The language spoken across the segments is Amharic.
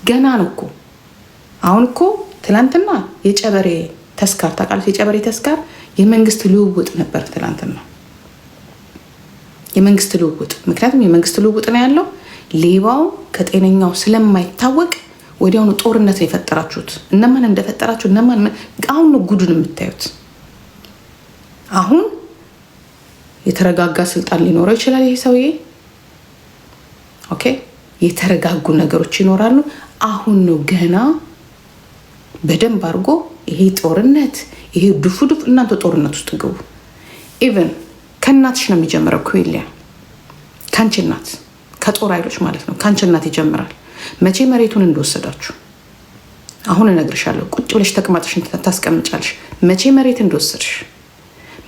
ገና ነው እኮ። አሁን እኮ ትላንትና የጨበሬ ተስካር ታውቃለች። የጨበሬ ተስካር የመንግስት ልውውጥ ነበር ትላንትና፣ የመንግስት ልውውጥ። ምክንያቱም የመንግስት ልውውጥ ነው ያለው። ሌባው ከጤነኛው ስለማይታወቅ ወዲያውኑ ጦርነት ነው የፈጠራችሁት። እነማን እንደፈጠራችሁ እነማን አሁን ነው ጉዱን የምታዩት። አሁን የተረጋጋ ስልጣን ሊኖረው ይችላል ይሄ ሰውዬ። ኦኬ፣ የተረጋጉ ነገሮች ይኖራሉ። አሁን ነው ገና በደንብ አድርጎ ይሄ ጦርነት፣ ይሄ ዱፍ እናንተ ጦርነት ውስጥ ግቡ። ኢቨን ከእናትሽ ነው የሚጀምረው። ኩዊሊያ ከአንቺ እናት፣ ከጦር ኃይሎች ማለት ነው። ከአንቺ እናት ይጀምራል። መቼ መሬቱን እንደወሰዳችሁ አሁን እነግርሻለሁ። ቁጭ ብለሽ ተቅማጥሽ ታስቀምጫለሽ። መቼ መሬት እንደወሰድሽ፣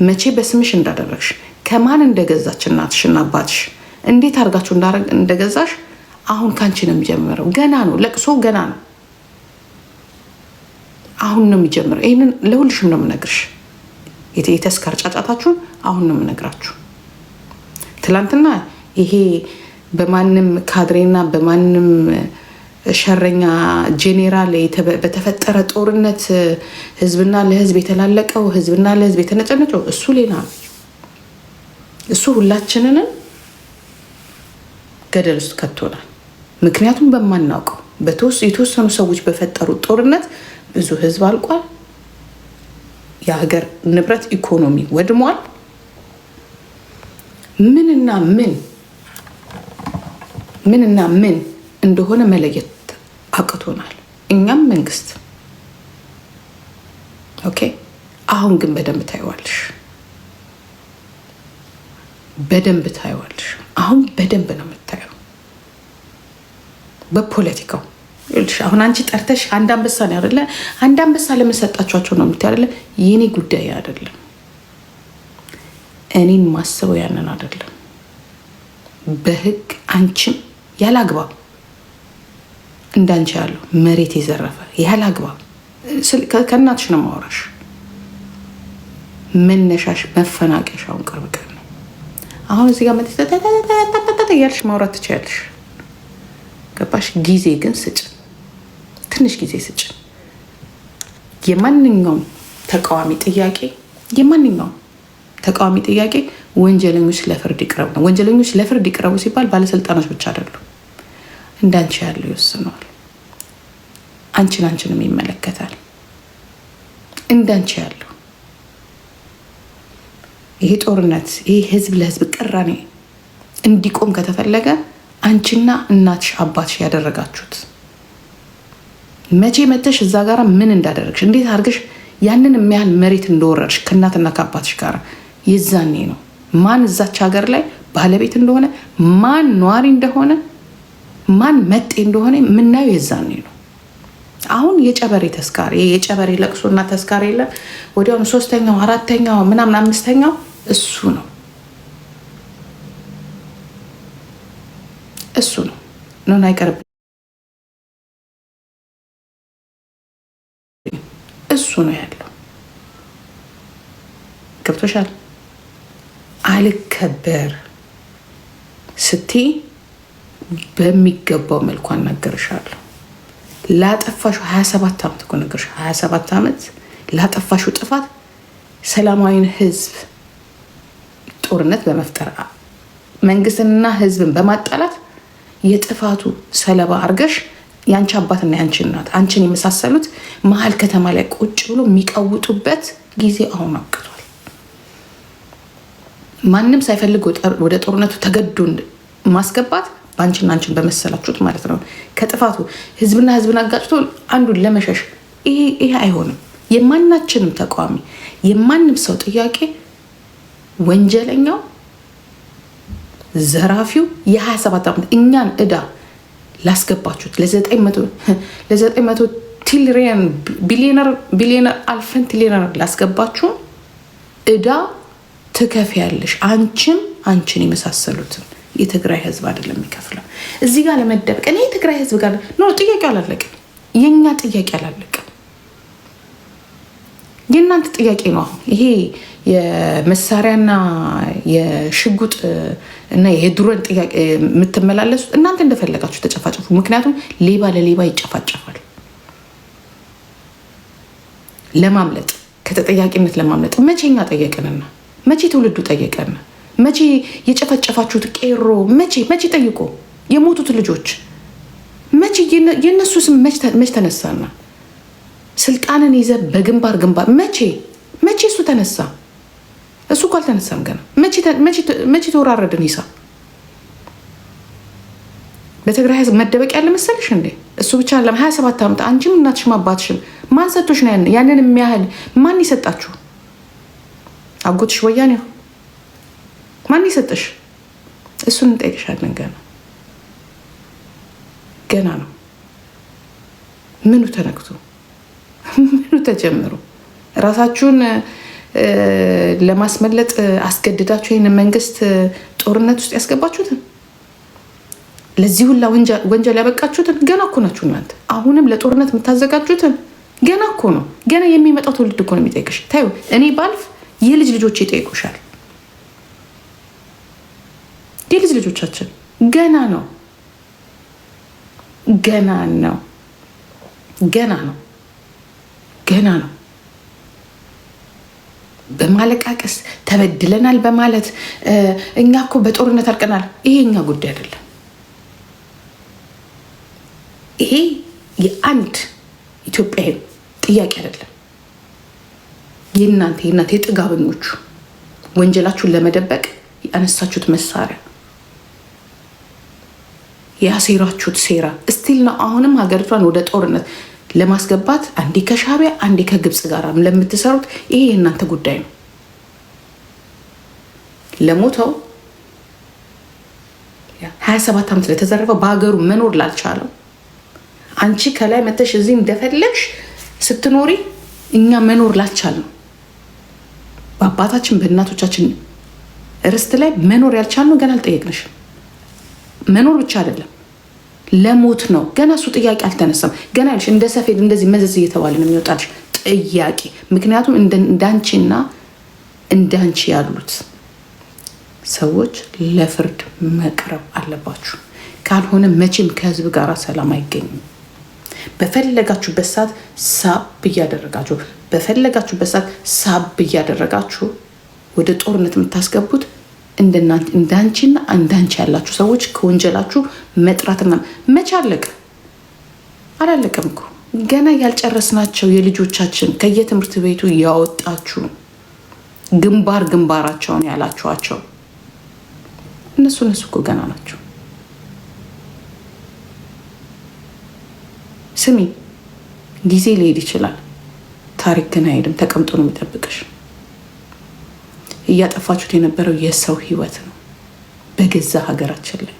መቼ በስምሽ እንዳደረግሽ፣ ከማን እንደገዛች እናትሽና አባትሽ እንዴት አድርጋችሁ እንደገዛሽ አሁን ካንቺ ነው የሚጀምረው። ገና ነው ለቅሶ፣ ገና ነው። አሁን ነው የሚጀምረው። ይህንን ለሁልሽም ነው የምነግርሽ። የተስካር ጫጫታችሁን አሁን ነው የምነግራችሁ። ትላንትና ይሄ በማንም ካድሬና በማንም ሸረኛ ጄኔራል በተፈጠረ ጦርነት ህዝብና ለህዝብ የተላለቀው፣ ህዝብና ለህዝብ የተነጨነጨው እሱ ሌላ ነው። እሱ ሁላችንንም ገደል ውስጥ ከቶናል። ምክንያቱም በማናውቀው የተወሰኑ ሰዎች በፈጠሩት ጦርነት ብዙ ህዝብ አልቋል። የሀገር ንብረት ኢኮኖሚ ወድሟል። ምንና ምን እንደሆነ መለየት አቅቶናል፣ እኛም መንግስት። ኦኬ፣ አሁን ግን በደንብ ታይዋለሽ፣ በደንብ ታይዋለሽ። አሁን በደንብ ነው የምታየው በፖለቲካው። አሁን አንቺ ጠርተሽ አንድ አንበሳ ነው አይደለ? አንድ አንበሳ ለመሰጣቸው ነው የምታይ አይደለ? የኔ ጉዳይ አይደለም። እኔን ማስበው ያንን አይደለም። በህግ አንቺም ያላግባብ እንዳንቺ ያለው መሬት የዘረፈ ያላግባብ ከእናትሽ ነው ማውራሽ። መነሻሽ መፈናቀሻውን ቅርብ ቀን ነው። አሁን እዚህ ጋር መተተተተተተተ እያልሽ ማውራት ትችያለሽ። ገባሽ? ጊዜ ግን ስጭ፣ ትንሽ ጊዜ ስጭ። የማንኛውም ተቃዋሚ ጥያቄ ወንጀለኞች ለፍርድ ይቅረቡ ነው። ወንጀለኞች ለፍርድ ይቅረቡ ሲባል ባለስልጣኖች ብቻ አይደሉም፣ እንዳንቺ ያለው ይወስነዋል። አንቺንም ይመለከታል። እንዳንቺ ያለው ይሄ ጦርነት፣ ይሄ ህዝብ ለህዝብ ቅራኔ እንዲቆም ከተፈለገ አንቺና እናትሽ አባትሽ ያደረጋችሁት መቼ መተሽ እዛ ጋር ምን እንዳደረግሽ፣ እንዴት አድርገሽ ያንን የሚያህል መሬት እንደወረድሽ ከእናትና ከአባትሽ ጋር የዛኔ ነው ማን እዛች ሀገር ላይ ባለቤት እንደሆነ፣ ማን ነዋሪ እንደሆነ፣ ማን መጤ እንደሆነ የምናየው የዛኔ ነው። አሁን የጨበሬ ተስካር፣ የጨበሬ ለቅሶና ተስካር የለም። ወዲያውኑ ሶስተኛው፣ አራተኛው ምናምን አምስተኛው እሱ ነው ነው አይቀርብ። እሱ ነው ያለው። ገብቶሻል? አልከበር ስትይ በሚገባው መልኩ አናገርሻለሁ። ላጠፋሽው 27 ዓመት እኮ ነገርሽ። 27 ዓመት ላጠፋሽው ጥፋት ሰላማዊን ህዝብ ጦርነት በመፍጠር መንግስትንና ህዝብን በማጣላት የጥፋቱ ሰለባ አርገሽ ያንቺ አባትና ያንቺ እናት አንቺን የመሳሰሉት መሀል ከተማ ላይ ቁጭ ብሎ የሚቀውጡበት ጊዜ አሁን አብቅቷል። ማንም ሳይፈልግ ወደ ጦርነቱ ተገዶ ማስገባት በአንቺና አንቺን በመሰላችሁት ማለት ነው። ከጥፋቱ ህዝብና ህዝብን አጋጭቶ አንዱን ለመሸሽ ይሄ አይሆንም። የማናችንም ተቃዋሚ የማንም ሰው ጥያቄ ወንጀለኛው ዘራፊው የ27 ዓመት እኛን እዳ ላስገባችሁት ለ900 ትሪሊየን ቢሊዮነር አልፈን ትሪሊየነር ላስገባችሁ እዳ ትከፍያለሽ። አንቺን የመሳሰሉትን የትግራይ ህዝብ አይደለም የሚከፍለው። እዚህ ጋር ለመደበቅ እኔ የትግራይ ህዝብ ጋር ነው ጥያቄ አላለቀም። የኛ ጥያቄ አላለቀም። የእናንተ ጥያቄ ነው። ይሄ የመሳሪያና የሽጉጥ እና የድሮን ጥያቄ የምትመላለሱት እናንተ እንደፈለጋችሁ ተጨፋጨፉ። ምክንያቱም ሌባ ለሌባ ይጨፋጨፋል። ለማምለጥ ከተጠያቂነት ለማምለጥ መቼኛ ጠየቅንና መቼ ትውልዱ ጠየቀን? መቼ የጨፈጨፋችሁት ቄሮ መቼ ጠይቆ የሞቱት ልጆች መቼ የእነሱ ስም መች ተነሳና ስልጣንን ይዘ በግንባር መቼ እሱ ተነሳ? እሱ እኮ አልተነሳም ገና። መቼ ተወራረድን ሂሳብ? በትግራይ ህዝብ መደበቅ ያለ መሰልሽ እንዴ? እሱ ብቻ ለም 27 ዓመት አንቺም እናትሽም አባትሽም ማን ሰጥቶሽ ነው? ያንን የሚያህል ማን ይሰጣችሁ? አጎትሽ ወያኔ ማን ይሰጥሽ? እሱን እንጠይቅሻለን። ገና ነው። ምኑ ተነክቶ ምኑ ተጀምሮ ራሳችሁን ለማስመለጥ አስገድዳችሁ ይህን መንግስት ጦርነት ውስጥ ያስገባችሁትን ለዚህ ሁላ ወንጀል ያበቃችሁትን ገና እኮ ናችሁ እናንተ። አሁንም ለጦርነት የምታዘጋጁትን ገና እኮ ነው። ገና የሚመጣው ትውልድ እኮ ነው የሚጠይቅሽ። ታዩ እኔ ባልፍ የልጅ ልጆች ይጠይቁሻል። የልጅ ልጆቻችን ገና ነው ገና ነው ገና ነው ገና ነው። በማለቃቀስ ተበድለናል በማለት እኛ እኮ በጦርነት አልቀናል። ይሄ እኛ ጉዳይ አይደለም። ይሄ የአንድ ኢትዮጵያዊ ጥያቄ አይደለም። የእናንተ የጥጋበኞቹ ወንጀላችሁን ለመደበቅ ያነሳችሁት መሳሪያ ያሴራችሁት ሴራ እስቲል ነው። አሁንም ሀገሪቷን ወደ ጦርነት ለማስገባት አንዴ ከሻዕቢያ አንዴ ከግብፅ ጋር ለምትሰሩት ይሄ የእናንተ ጉዳይ ነው። ለሞተው 27 ዓመት ለተዘረፈው በሀገሩ መኖር ላልቻለው አንቺ ከላይ መተሽ እዚህ እንደፈለግሽ ስትኖሪ እኛ መኖር ላልቻል ነው። በአባታችን በእናቶቻችን ርስት ላይ መኖር ያልቻልነው ገና አልጠየቅንሽም። መኖር ብቻ አይደለም ለሞት ነው። ገና እሱ ጥያቄ አልተነሳም። ገና ይልሽ እንደ ሰፌድ እንደዚህ መዘዝ እየተባለ ነው የሚወጣልሽ ጥያቄ። ምክንያቱም እንዳንቺና እንዳንቺ ያሉት ሰዎች ለፍርድ መቅረብ አለባችሁ። ካልሆነ መቼም ከህዝብ ጋር ሰላም አይገኝም። በፈለጋችሁበት ሰዓት ሳብ እያደረጋችሁ ወደ ጦርነት የምታስገቡት እንዳንቺና እንዳንቺ ያላችሁ ሰዎች ከወንጀላችሁ መጥራትና መቼ አለቀ? አላለቀም እኮ ገና ያልጨረስናቸው የልጆቻችን ከየትምህርት ቤቱ ያወጣችሁ ግንባራቸውን ያላችኋቸው እነሱ እኮ ገና ናቸው። ስሚ፣ ጊዜ ሊሄድ ይችላል፣ ታሪክ ግን አይሄድም። ተቀምጦ ነው የሚጠብቅሽ። እያጠፋችሁት የነበረው የሰው ህይወት ነው በገዛ ሀገራችን ላይ።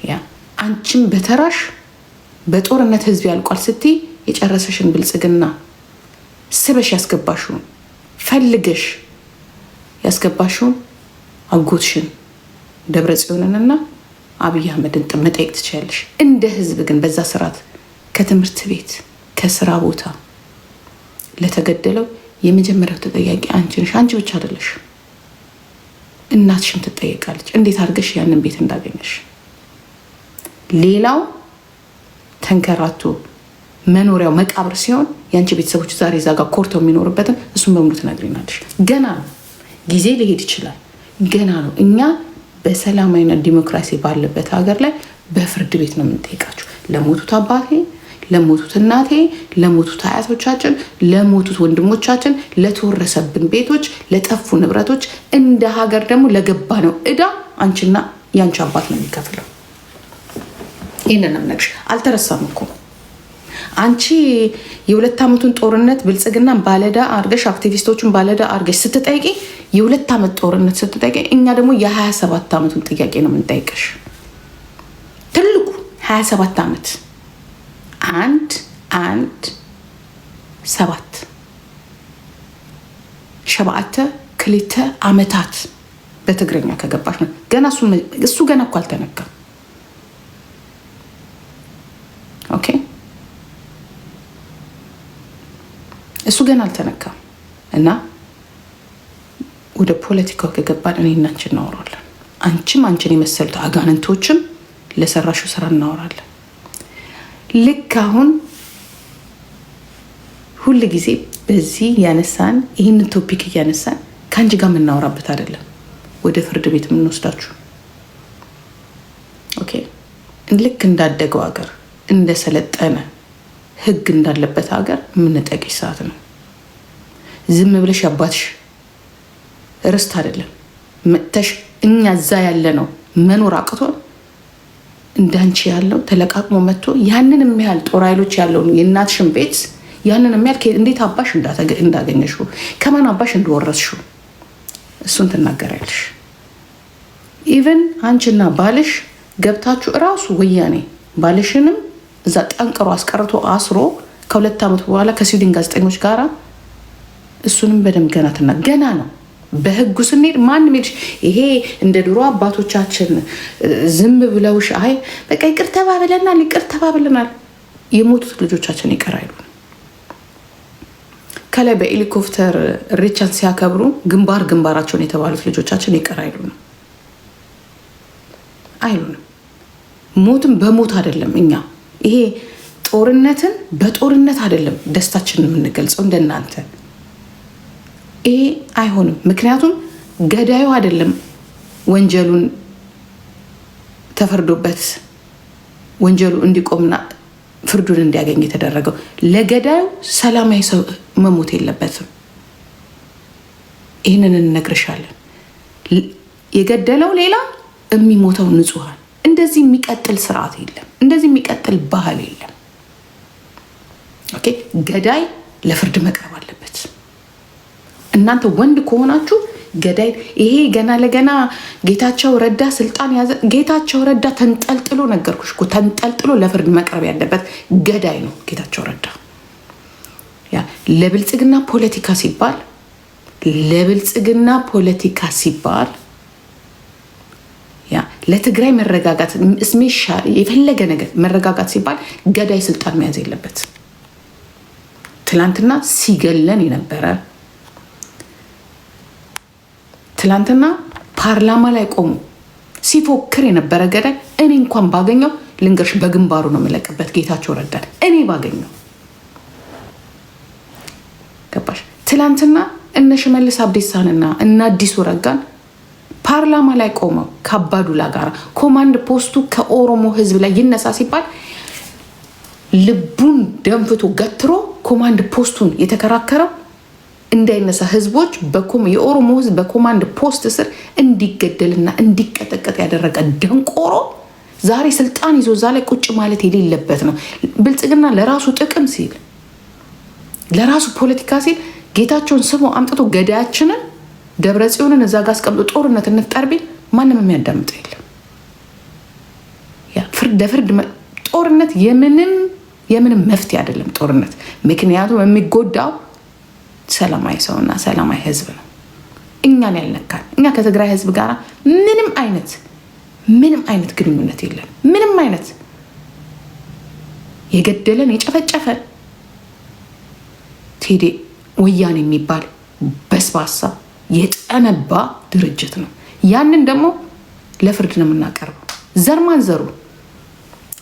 ያ አንቺም በተራሽ በጦርነት ህዝብ ያልቋል ስትይ የጨረሰሽን ብልጽግና ስበሽ ያስገባሽውን ፈልገሽ ያስገባሽውን አጎትሽን ደብረጽዮንንና አብይ አህመድን መጠየቅ ትችያለሽ። እንደ ህዝብ ግን በዛ ስርዓት ከትምህርት ቤት ከስራ ቦታ ለተገደለው የመጀመሪያው ተጠያቂ አንቺ ነሽ። አንቺ ብቻ አይደለሽ፣ እናትሽም ትጠየቃለች። እንዴት አድርገሽ ያንን ቤት እንዳገኘሽ። ሌላው ተንከራቶ መኖሪያው መቃብር ሲሆን የአንቺ ቤተሰቦች ዛሬ እዛ ጋር ኮርተው የሚኖርበትን እሱን በሙሉ ትነግሪናለሽ። ገና ነው፣ ጊዜ ሊሄድ ይችላል። ገና ነው። እኛ በሰላማዊና ዲሞክራሲ ባለበት ሀገር ላይ በፍርድ ቤት ነው የምንጠይቃችሁ። ለሞቱት አባቴ፣ ለሞቱት እናቴ፣ ለሞቱት አያቶቻችን፣ ለሞቱት ወንድሞቻችን፣ ለተወረሰብን ቤቶች፣ ለጠፉ ንብረቶች፣ እንደ ሀገር ደግሞ ለገባ ነው እዳ አንቺና የአንቺ አባት ነው የሚከፍለው። ይህንንም ነግሽ አልተረሳም እኮ አንቺ የሁለት ዓመቱን ጦርነት ብልጽግና ባለዳ አርገሽ አክቲቪስቶቹን ባለዳ አርገሽ ስትጠይቂ የሁለት ዓመት ጦርነት ስትጠይቂ፣ እኛ ደግሞ የ27 ዓመቱን ጥያቄ ነው የምንጠይቀሽ። ትልቁ 27 ዓመት 7 ክልተ ዓመታት በትግረኛ ከገባሽ ነው። ገና እሱ ገና እኮ አልተነካም። ኦኬ እሱ ገና አልተነካም። እና ወደ ፖለቲካው ከገባን እኔ እና አንቺ እናወራለን። አንቺም አንቺን የመሰሉት አጋንንቶችም ለሰራሹ ስራ እናወራለን። ልክ አሁን ሁል ጊዜ በዚህ ያነሳን ይህንን ቶፒክ እያነሳን ከአንቺ ጋር የምናወራበት አይደለም፣ ወደ ፍርድ ቤት የምንወስዳችሁ። ኦኬ ልክ እንዳደገው ሀገር እንደሰለጠነ ህግ እንዳለበት ሀገር የምንጠቂሽ ሰዓት ነው። ዝም ብለሽ አባትሽ ርስት አይደለም መጥተሽ እኛ እዛ ያለ ነው መኖር አቅቶን እንዳንቺ ያለው ተለቃቅሞ መጥቶ ያንን የሚያህል ጦር ኃይሎች ያለውን የእናትሽን ቤት ያንን የሚያህል እንዴት አባሽ እንዳገኘሽው ከማን አባሽ እንደወረስሽው እሱን ትናገሪያለሽ። ኢቨን አንቺና ባልሽ ገብታችሁ እራሱ ወያኔ ባልሽንም እዛ ጠንቅሮ አስቀርቶ አስሮ ከ2 ዓመት በኋላ ከስዊድን ጋዜጠኞች ጋራ እሱንም በደንብ ገና ነው። በህጉ ስንሄድ ማንም ሄድሽ ይሄ እንደ ድሮ አባቶቻችን ዝም ብለውሽ አይ በቃ ይቅር ተባብለናል የሞቱት ልጆቻችን ይቅር አይሉ ከላይ በሄሊኮፕተር ሬቻን ሲያከብሩ ግንባራቸውን የተባሉት ልጆቻችን ይቅር አይሉንም። ሞትም በሞት አይደለም። እኛ ይሄ ጦርነትን በጦርነት አይደለም ደስታችንን የምንገልጸው እንደናንተ። ይሄ አይሆንም። ምክንያቱም ገዳዩ አይደለም ወንጀሉን ተፈርዶበት ወንጀሉ እንዲቆምና ፍርዱን እንዲያገኝ የተደረገው። ለገዳዩ ሰላማዊ ሰው መሞት የለበትም። ይህንን እንነግርሻለን። የገደለው ሌላ፣ የሚሞተው ንጹሃን። እንደዚህ የሚቀጥል ስርዓት የለም። እንደዚህ የሚቀጥል ባህል የለም። ኦኬ ገዳይ ለፍርድ መቅረብ አለበት። እናንተ ወንድ ከሆናችሁ ገዳይ ይሄ ገና ለገና ጌታቸው ረዳ ስልጣን ያዘ። ጌታቸው ረዳ ተንጠልጥሎ ነገርኩሽ እኮ ተንጠልጥሎ ለፍርድ መቅረብ ያለበት ገዳይ ነው ጌታቸው ረዳ። ያ ለብልጽግና ፖለቲካ ሲባል ያ ለትግራይ መረጋጋት እስሜሻ የፈለገ ነገር መረጋጋት ሲባል ገዳይ ስልጣን መያዝ የለበት። ትላንትና ሲገለን የነበረ ትላንትና ፓርላማ ላይ ቆሙ ሲፎክር የነበረ ገዳይ እኔ እንኳን ባገኘው ልንገርሽ በግንባሩ ነው የምለቅበት። ጌታቸው ረዳን እኔ ባገኘው ገባሽ? ትላንትና እነ ሽመልስ አብዲሳንና እነ አዲሱ ረጋን ፓርላማ ላይ ቆመው ከአባዱላ ጋር ኮማንድ ፖስቱ ከኦሮሞ ህዝብ ላይ ይነሳ ሲባል ልቡን ደንፍቶ ገትሮ ኮማንድ ፖስቱን የተከራከረው እንዳይነሳ ህዝቦች የኦሮሞ ህዝብ በኮማንድ ፖስት ስር እንዲገደልና እንዲቀጠቀጥ ያደረገ ደንቆሮ ዛሬ ስልጣን ይዞ እዛ ላይ ቁጭ ማለት የሌለበት ነው። ብልጽግና ለራሱ ጥቅም ሲል ለራሱ ፖለቲካ ሲል ጌታቸውን ስሞ አምጥቶ ገዳያችንን ደብረ ጽዮንን እዛ ጋር አስቀምጦ ጦርነት እንፍጠር ቢል ማንም የሚያዳምጠው የለም። ፍርድ ጦርነት የምንም መፍትሄ አይደለም ጦርነት። ምክንያቱም የሚጎዳው ሰላማዊ ሰውና ሰላማዊ ህዝብ ነው። እኛን ያልነካል። እኛ ከትግራይ ህዝብ ጋር ምንም አይነት ግንኙነት የለን። ምንም አይነት የገደለን የጨፈጨፈን ቴዲ ወያኔ የሚባል በስባሳ የጠነባ ድርጅት ነው። ያንን ደግሞ ለፍርድ ነው የምናቀርበው። ዘር ማንዘሩ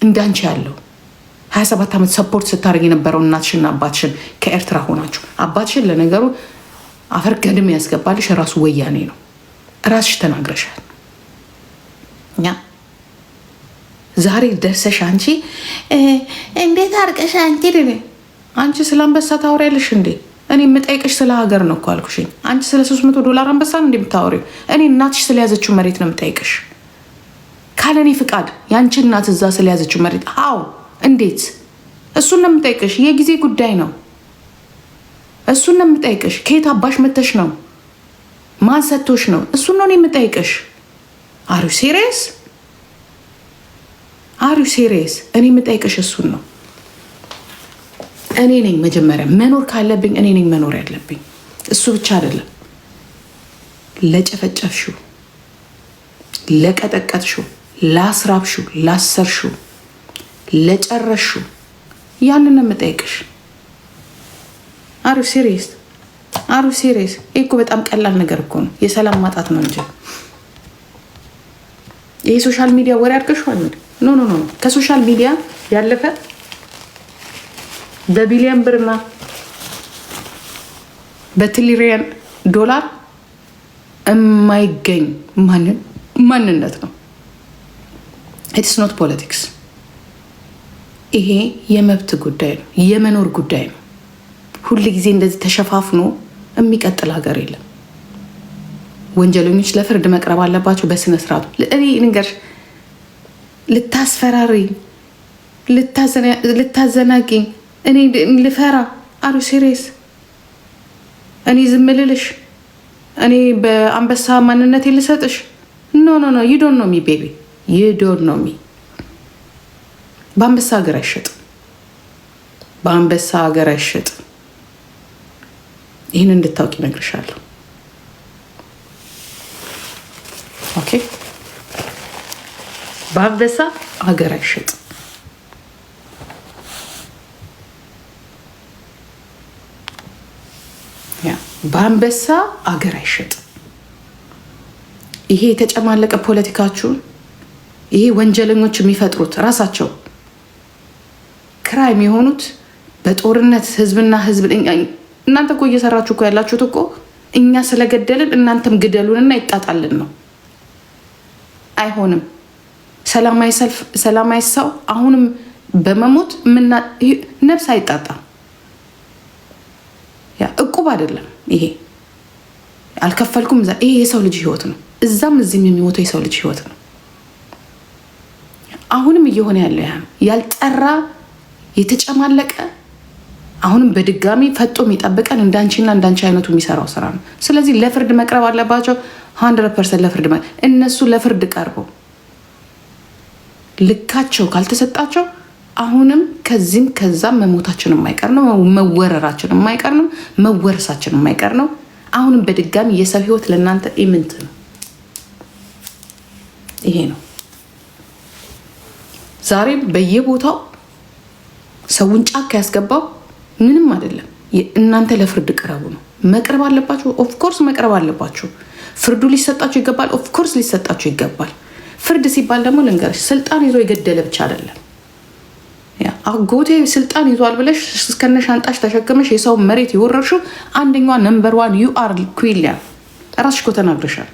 እንዳንቺ ያለው 27 ዓመት ሰፖርት ስታደርግ የነበረው እናትሽና አባትሽን ከኤርትራ ሆናችሁ አባትሽን ለነገሩ አፈር ገድም ያስገባልሽ ራሱ ወያኔ ነው። ራስሽ ተናግረሻል። ዛሬ ደርሰሽ አንቺ እንዴት አርቀሽ አንቺ ስለ አንበሳ ታወሪያለሽ እንዴ? እኔ የምጠይቅሽ ስለ ሀገር ነው እኮ አልኩሽኝ። አንቺ ስለ $300 አንበሳ ነው እንደምታወሪው። እኔ እናትሽ ስለያዘችው መሬት ነው የምጠይቅሽ። ካለኔ ፍቃድ ያንቺ እናት እዛ ስለያዘችው መሬት አው እንዴት? እሱን ነው የምጠይቅሽ። የጊዜ ጉዳይ ነው። እሱን ነው የምጠይቅሽ። ከየት አባሽ መተሽ ነው? ማን ሰጥቶሽ ነው? እሱን ነው የምጠይቅሽ። አር ዩ ሲሪየስ? እኔ የምጠይቅሽ እሱን ነው። እኔ ነኝ መጀመሪያ መኖር ካለብኝ እኔ ነኝ መኖር ያለብኝ። እሱ ብቻ አይደለም። ለጨፈጨፍሽው፣ ለቀጠቀጥሽው፣ ላስራብሽው፣ ላሰርሽው፣ ለጨረሽው ያንን ነው የምጠይቅሽ። አሩ ሲሪየስ ይሄ እኮ በጣም ቀላል ነገር እኮ ነው። የሰላም ማጣት ነው እንጂ ይሄ ሶሻል ሚዲያ ወሬ አድርገሽዋል። ኖ ከሶሻል ሚዲያ ያለፈ በቢሊየን ብርና በትሪሊየን ዶላር የማይገኝ ማንነት ነው። ኢትስ ኖት ፖለቲክስ። ይሄ የመብት ጉዳይ ነው፣ የመኖር ጉዳይ ነው። ሁል ጊዜ እንደዚህ ተሸፋፍኖ የሚቀጥል ሀገር የለም። ወንጀለኞች ለፍርድ መቅረብ አለባቸው በስነ ስርዓቱ። እኔ ንገርሽ፣ ልታስፈራሪኝ፣ ልታዘናጊኝ፣ እኔ ልፈራ አሩ ሲሪየስ እኔ ዝም ልልሽ፣ እኔ በአንበሳ ማንነት ልሰጥሽ? ኖ ዩ ዶንት ኖ ሚ ቤቢ ዩ ዶንት ኖ ሚ። በአንበሳ ሀገር አይሸጥም፣ በአንበሳ ሀገር አይሸጥም። ይህን እንድታውቂ እነግርሻለሁ። ኦኬ፣ በአንበሳ ሀገር አይሸጥም። በአንበሳ አገር አይሸጥም። ይሄ የተጨማለቀ ፖለቲካችሁን፣ ይሄ ወንጀለኞች የሚፈጥሩት ራሳቸው ክራይም የሆኑት በጦርነት ህዝብና ህዝብ። እናንተ እኮ እየሰራችሁ እኮ ያላችሁት እኮ እኛ ስለገደልን እናንተም ግደሉንና ይጣጣልን ነው። አይሆንም። ሰላማዊ ሰው አሁንም በመሞት ነፍስ አይጣጣም። እቁብ አይደለም ይሄ። አልከፈልኩም። ይሄ የሰው ልጅ ህይወት ነው። እዛም እዚህም የሚሞተው የሰው ልጅ ህይወት ነው። አሁንም እየሆነ ያለው ያ ያልጠራ የተጨማለቀ አሁንም በድጋሚ ፈጦ የሚጠብቀን እንዳንቺና እንዳንቺ አይነቱ የሚሰራው ስራ ነው። ስለዚህ ለፍርድ መቅረብ አለባቸው 100% ለፍርድ እነሱ ለፍርድ ቀርበው ልካቸው ካልተሰጣቸው አሁንም ከዚህም ከዛም መሞታችን የማይቀር ነው። መወረራችን የማይቀር ነው። መወረሳችን የማይቀር ነው። አሁንም በድጋሚ የሰው ህይወት ለእናንተ ኢምንት ነው። ይሄ ነው ዛሬም በየቦታው ሰውን ጫካ ያስገባው ምንም አይደለም። እናንተ ለፍርድ ቅረቡ ነው። መቅረብ አለባችሁ። ኦፍኮርስ መቅረብ አለባችሁ። ፍርዱ ሊሰጣችሁ ይገባል። ኦፍኮርስ ሊሰጣችሁ ይገባል። ፍርድ ሲባል ደግሞ ልንገርሽ፣ ስልጣን ይዞ የገደለ ብቻ አይደለም። አጎቴ ስልጣን ይዟል ብለሽ እስከነ ሻንጣሽ ተሸክመሽ የሰው መሬት የወረርሽው አንደኛዋ ነምበር 1 ዩ አር ኩዊሊያን ራስሽ እኮ ተናግረሻል።